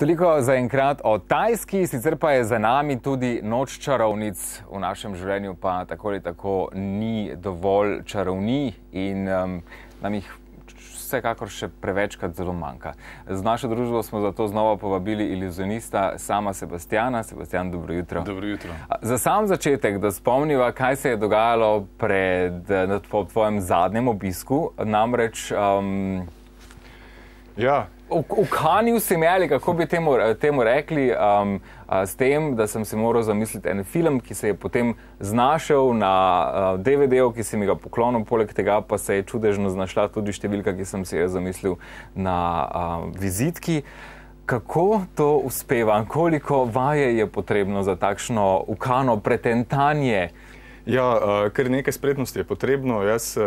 Toliko zaenkrat o Tajski, sicer pa je za nami tudi noč čarovnic. V našem življenju pa tako ali tako ni dovolj čarovnij in nam jih vsekakor še prevečkrat zelo manjka. Z našo družbo smo zato znova povabili iluzionista sama Sebastiana. Sebastian, dobro jutro. Dobro jutro. Za sam začetek, da spomniva, kaj se je dogajalo po tvojem zadnjem obisku, namreč ukanil si me, ali kako bi temu rekli, s tem, da sem si moral zamisliti en film, ki se je potem znašel na DVD-u, ki si mi ga poklonil, poleg tega pa se je čudežno znašla tudi številka, ki sem si jo zamislil na vizitki. Kako to uspeva? Koliko vaje je potrebno za takšno ukano pretentanje? Ja, kar nekaj spretnosti je potrebno. Jaz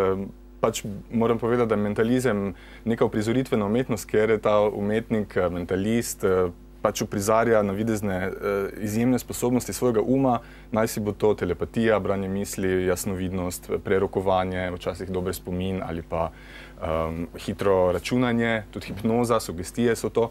pač moram povedati, da je mentalizem neka uprizoritvena umetnost, ker je ta umetnik, mentalist, pač uprizarja navidezne izjemne sposobnosti svojega uma, naj si bo to telepatija, branje misli, jasnovidnost, prerokovanje, včasih dober spomin ali pa hitro računanje, tudi hipnoza, sugestije so to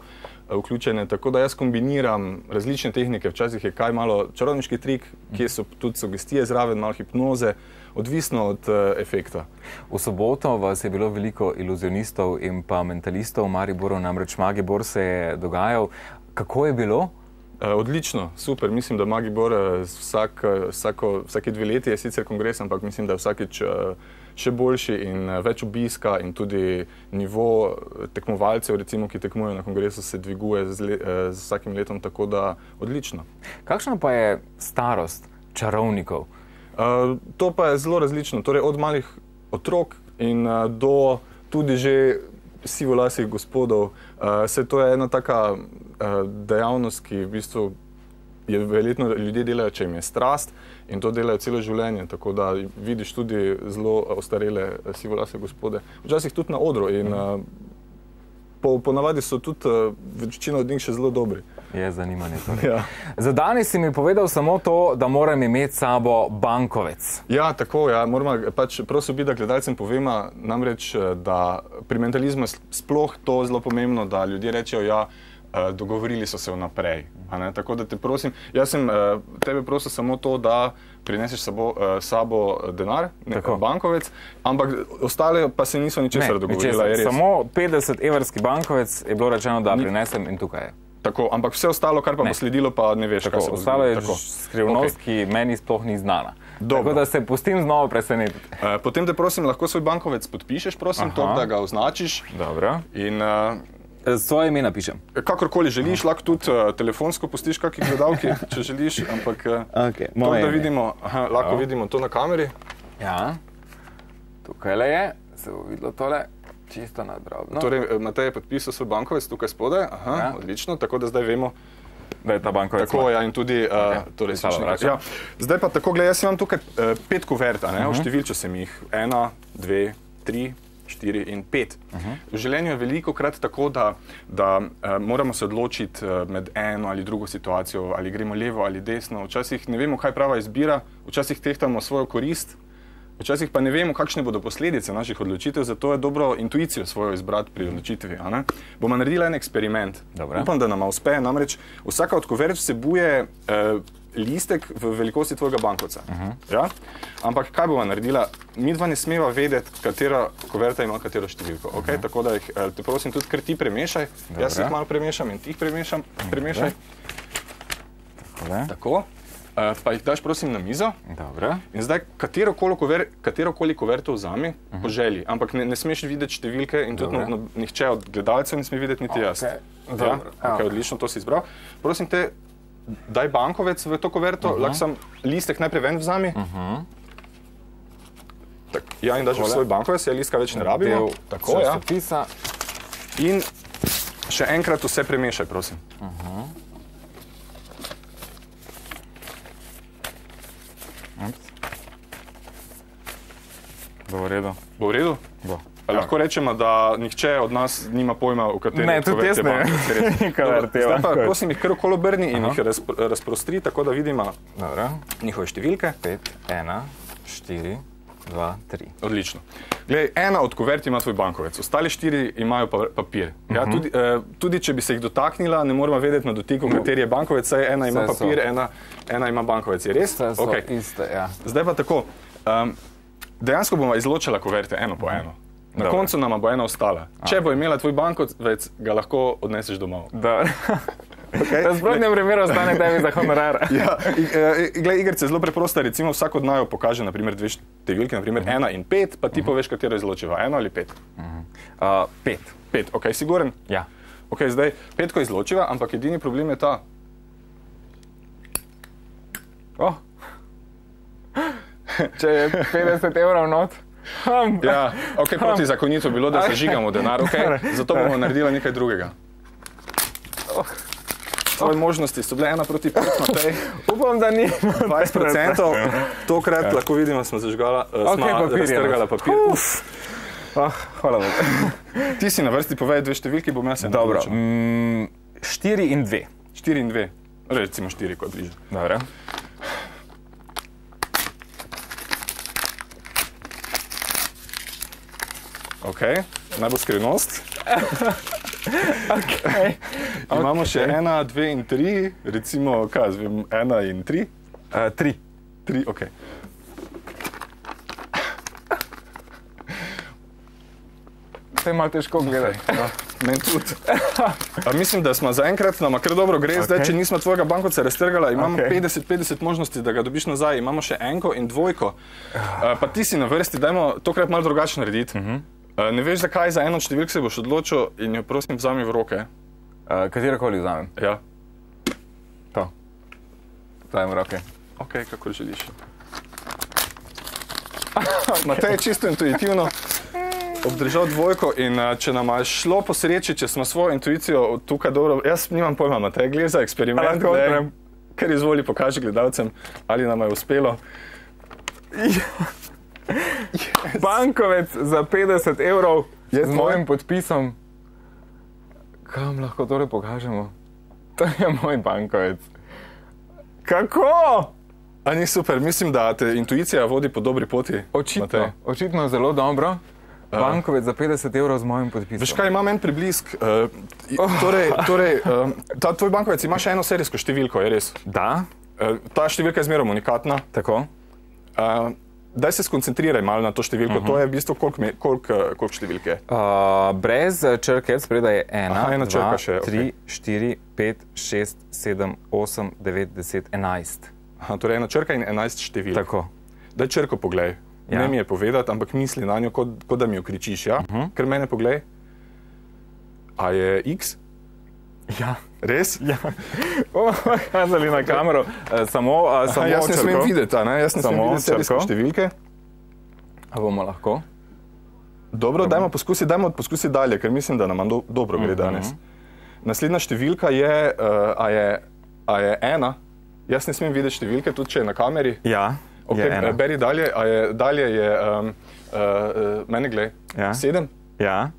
vključene. Tako da jaz kombiniram različne tehnike, včasih je kaj malo čarovniški trik, kje so tudi sugestije zraven, malo hipnoze, odvisno od efekta. V soboto vas je bilo veliko iluzionistov in pa mentalistov v Mariboru, namreč Magibor se je dogajal. Kako je bilo? Odlično, super. Mislim, da Magibor vsake 2 leti je sicer kongres, ampak mislim, da je vsakič še boljši in več obiska in tudi nivo tekmovalcev, recimo, ki tekmujejo na kongresu, se dviguje z vsakim letom, tako da odlično. Kakšna pa je starost čarovnikov? To pa je zelo različno, torej od malih otrok in do tudi že sivolasih gospodov. To je ena taka dejavnost, ki v bistvu verjetno ljudje delajo, če jim je strast, in to delajo celo življenje, tako da vidiš tudi zelo ostarele sivolase gospode. Včasih tudi na odru in ponavadi so tudi večina od njih še zelo dobri. Je zanimanje torej. Ja. Za danes si mi povedal samo to, da moram imeti sabo bankovec. Ja, tako, ja. Prosil bi, da gledalcem povema namreč, da pri mentalizmu je sploh to zelo pomembno, da ljudje rečejo, ja, dogovorili so se vnaprej. Tako da te prosim, jaz sem tebe prosil samo to, da prineseš sabo denar, bankovec, ampak ostale pa se niso ničesar dogovorila. Samo 50-evrski bankovec je bilo rečeno, da prinesem in tukaj je. Tako, ampak vse ostalo, kar pa bo sledilo, pa ne veš, kaj se bo zgodilo. Ostalo je skrivnost, ki meni sploh ni znana. Tako da se pustim znova presenetiti. Potem te prosim, lahko svoj bankovec podpišeš, prosim, to, da ga označiš. Dobro. In svoje ime napišem. Kakorkoli želiš, lahko tudi telefonsko pustiš kakšni gledalki, če želiš, ampak to, da vidimo, lahko vidimo to na kameri. Ja, tukaj je, se bo videlo tole. Čisto nadrobno. Torej, Matej je podpisal svoj bankovec tukaj spodaj. Odlično, tako da zdaj vemo, da je ta bankovec. Tako, ja, in tudi zdaj pa tako, gledaj, jaz imam tukaj 5 kuvert, oštevilčil sem jih. 1, 2, 3, 4 in 5. V življenju je velikokrat tako, da moramo se odločiti med eno ali drugo situacijo, ali gremo levo ali desno. Včasih ne vemo, kaj je prava izbira, včasih tehtamo svojo korist, včasih pa ne vemo, kakšne bodo posledice naših odločitev, zato je dobro intuicijo svojo izbrati pri odločitvi. Bomo naredili en eksperiment. Upam, da nam uspe. Namreč vsaka od kuvert vsebuje listek v velikosti tvojega bankovca. Ampak kaj bomo naredila? Mi dva ne smeva vedeti, katera kuverta ima katero številko. Tako da te prosim tudi, ker ti premešaj. Jaz jih malo premešam in ti jih premešaj. Tako. Pa jih daš prosim na mizo. In zdaj katerokoli kuverto vzami po želji, ampak ne smeš videti številke in tudi nihče od gledalcev ne sme videti niti jaz. Odlično, to si izbral. Prosim te, daj bankovec v to kuverto, lahko sam listek najprej ven vzami. Ja, in daš v svoj bankovec, listka več ne rabimo. Tako, ja. In še enkrat vse premešaj, prosim. Bo v redu? Bo v redu? Bo. Lahko rečemo, da nihče od nas nima pojma, v kateri kuvert je bankovec. Zdaj pa prosim jih kar okolo obrni in jih razprostri, tako da vidimo njihove številke. 5, 1, 4, 2, 3. Odlično. Glej, ena od kuvert ima tvoj bankovec, ostali 4 imajo papir. Ja, tudi če bi se jih dotaknila, ne moramo vedeti na dotiku, kateri je bankovec, saj ena ima papir, ena ima bankovec. Je res? Vse so iste, ja. Zdaj pa tako, dejansko bomo izločila kuverte eno po eno. Na koncu nama bo ena ostala. Če bo imela tvoj bankovec, ga lahko odneseš domov. V sprotnem primeru ostane tebi za honorar. Glej, igrica je zelo preprosta, recimo vsak od naju pokaže naprimer dve številke, naprimer 1 in 5, pa ti poveš, katero izločiva, 1 ali 5? 5. 5, ok, siguren? Ja. Ok, zdaj 5 izločiva, ampak edini problem je ta. Če je 50 evrov not. Ja, ok, protizakonito bilo, da se žigamo denar, ok, zato bomo naredila nekaj drugega. Tvoje možnosti so bile 1 proti 5, Matej. Upam, da ni. 20%, tokrat lahko vidimo, smo zažgala, smo raztrgala papir. Hvala vam. Ti si na vrsti, povej dve številki, bom jaz eno odločil. Dobro, 4 in 2. 4 in 2, recimo 4, kot bliže. Dobro. Ok, naj bo skrivnost. Okay. Imamo še 1, 2 in 3, recimo, kaj zvem, 1 in 3? 3. 3, ok. To je malo težko gledati. Meni tudi. Mislim, da smo zaenkrat, nama kar dobro gre, zdaj, če nismo tvojega bankovca raztrgala, imamo 50-50 možnosti, da ga dobiš nazaj, imamo še 1 in 2. Pa ti si na vrsti, dajmo tokrat malo drugače narediti. Ne veš, zakaj za eno številko se boš odločil in jo prosim vzami v roke. Katerakoli vzamem? Ja. To. Dajem v roke. Ok, kakor želiš. Matej je čisto intuitivno obdržal 2 in če nam je šlo po sreči, če smo svojo intuicijo tukaj dobro, jaz nimam pojma, Matej, gled za eksperiment, ker izvoli pokaži gledalcem, ali nam je uspelo. Bankovec za 50 evrov z mojim podpisom. Kam lahko torej pokažemo? To je moj bankovec. Kako? A ni super, mislim, da te intuicija vodi po dobri poti. Očitno zelo dobro. Bankovec za 50 evrov z mojim podpisom. Veš kaj, imam en priblisk. Ta tvoj bankovec ima še eno serijsko številko, je res? Da. Ta številka je zmeraj unikatna. Tako. Daj se skoncentriraj malo na to številko. To je v bistvu koliko številke? Brez črke, spredaj je 1, 2, 3, 4, 5, 6, 7, 8, 9, 10, 11. Torej ena črka in 11 številk. Tako. Daj črko poglej. Ne mi je povedati, ampak misli na njo, kot da mi jo kričiš, ja? Ker mene poglej. A je X? Ja. Res? Ja. Kazali na kamero. Samo črko. Jaz ne smem videti, jaz ne smem videti serijske številke. A bomo lahko? Dobro, dajmo poskusi dalje, ker mislim, da nam dobro gre danes. Naslednja številka je, a je 1. Jaz ne smem videti številke, tudi če je na kameri. Ja. Beri dalje, dalje je, mene glej, 7? Ja.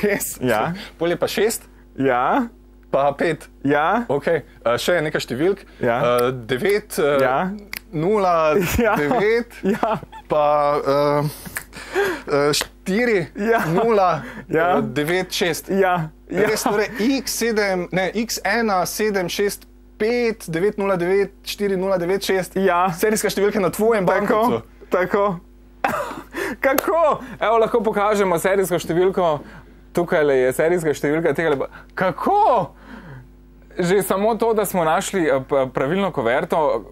Res? Ja. Pol je pa 6? Ja. Pa 5? Ja. Ok, še je nekaj številk. 9, 0, 9, pa 4, 0, 9, 6. Res, torej X1, 7, 6, 5, 9, 0, 9, 4, 0, 9, 6. Ja. Serijska številka na tvojem bankovcu. Tako. Kako? Evo, lahko pokažemo serijsko številko. Tukaj je serijska številka tega. Kako? Že samo to, da smo našli pravilno kuverto.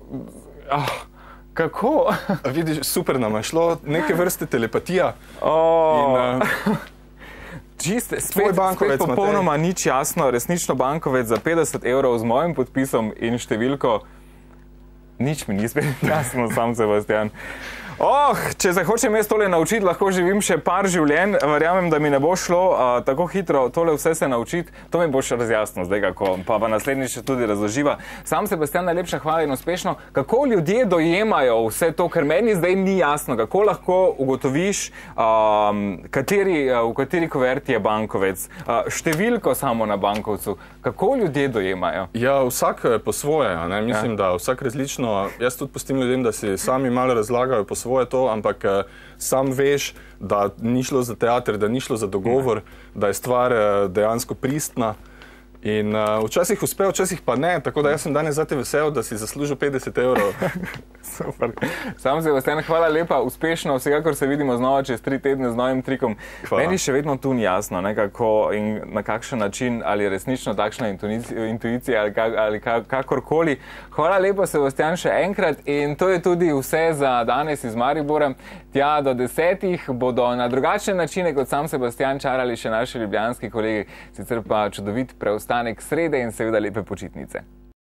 Kako? Vidiš, super nam je šlo. Neke vrste telepatija. Spet popolnoma nič jasno, resnično bankovec za 50 evrov z mojim podpisom in številko. Nič mi ni spet jasno, sam Sebastian. Če se hočem jaz tole naučiti, lahko živim še par življenj. Verjamem, da mi ne bo šlo tako hitro tole vse se naučiti. To mi bo še razjasno zdaj, kako pa naslednjič še tudi razloživa. Sam Sebastian, najlepša hvala in uspešno. Kako ljudje dojemajo vse to, ker meni zdaj ni jasno, kako lahko ugotoviš, v kateri kuverti je bankovec, številko samo na bankovcu. Kako ljudje dojemajo? Ja, vsak po svoje, mislim, da vsak različno. Jaz tudi pustim ljudem, da si sami malo razlagajo po svoje. svoje to, ampak sam veš, da ni šlo za teater, da ni šlo za dogovor, da je stvar dejansko pristna. In včasih uspe, včasih pa ne, tako da jaz sem danes zate vesel, da si zaslužil 50 evrov. Super. Sam Sebastijan, hvala lepa, uspešno, vsekakor se vidimo znova čez 3 tedne z novim trikom. Hvala. Meni še vedno tu ni jasno, kako in na kakšen način, ali resnično takšna intuicija ali kakorkoli. Hvala lepa, Sebastijan, še enkrat in to je tudi vse za danes iz Maribora. Tja do 10 bodo na drugačne načine kot sam Sebastijan čarali še naši ljubljanski kolegi, sicer pa čudovit preostanek srede in seveda lepe počitnice.